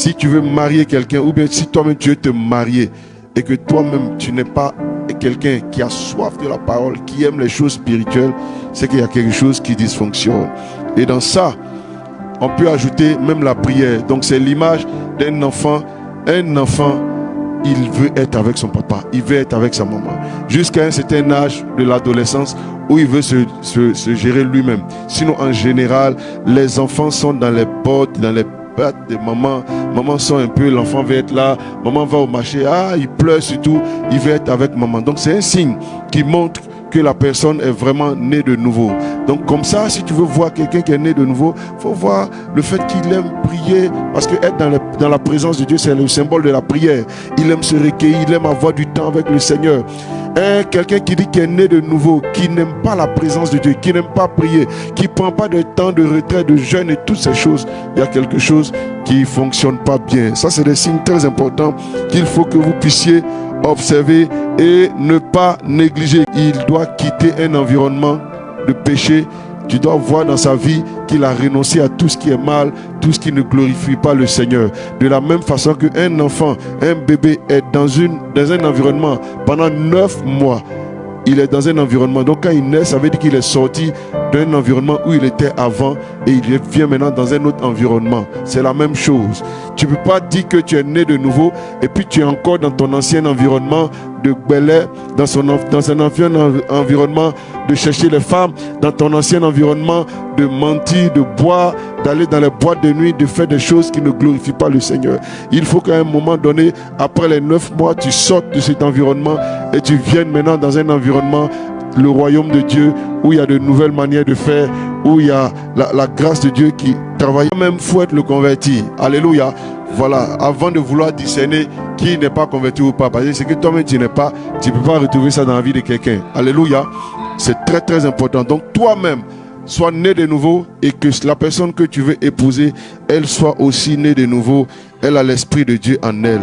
Si tu veux marier quelqu'un, ou bien si toi-même tu veux te marier, et que toi-même tu n'es pas quelqu'un qui a soif de la parole, qui aime les choses spirituelles, c'est qu'il y a quelque chose qui dysfonctionne. Et dans ça, on peut ajouter même la prière. Donc c'est l'image d'un enfant. Un enfant, il veut être avec son papa, il veut être avec sa maman, jusqu'à un certain âge de l'adolescence où il veut se gérer lui-même. Sinon, en général, les enfants sont dans les bottes, dans les pattes de maman. Maman sent un peu, l'enfant veut être là, maman va au marché, il pleure surtout, il veut être avec maman. Donc c'est un signe qui montre que la personne est vraiment née de nouveau. Donc comme ça, si tu veux voir quelqu'un qui est né de nouveau, il faut voir le fait qu'il aime prier, parce que être dans la présence de Dieu, c'est le symbole de la prière. Il aime se recueillir, il aime avoir du temps avec le Seigneur. Quelqu'un qui dit qu'il est né de nouveau, qui n'aime pas la présence de Dieu, qui n'aime pas prier, qui ne prend pas de temps de retrait, de jeûne et toutes ces choses, il y a quelque chose qui ne fonctionne pas bien. Ça, c'est des signes très importants qu'il faut que vous puissiez observer et ne pas négliger. Il doit quitter un environnement de péché. Tu dois voir dans sa vie qu'il a renoncé à tout ce qui est mal, tout ce qui ne glorifie pas le Seigneur. De la même façon qu'un enfant, un bébé est dans un environnement pendant 9 mois. Il est dans un environnement. Donc quand il naît, ça veut dire qu'il est sorti d'un environnement où il était avant et il vient maintenant dans un autre environnement. C'est la même chose. Tu ne peux pas dire que tu es né de nouveau et puis tu es encore dans ton ancien environnement de Bel-Air, dans un ancien environnement de chercher les femmes, dans ton ancien environnement de mentir, de boire, d'aller dans les boîtes de nuit, de faire des choses qui ne glorifient pas le Seigneur. Il faut qu'à un moment donné, après les 9 mois, tu sortes de cet environnement et tu viennes maintenant dans un environnement, le royaume de Dieu, où il y a de nouvelles manières de faire, où il y a la grâce de Dieu qui travaille. Même il faut être le converti. Alléluia. Voilà, avant de vouloir discerner qui n'est pas converti ou pas, parce que c'est que toi-même tu n'es pas, tu ne peux pas retrouver ça dans la vie de quelqu'un. Alléluia. C'est très très important. Donc toi-même, sois né de nouveau et que la personne que tu veux épouser, elle soit aussi née de nouveau. Elle a l'Esprit de Dieu en elle.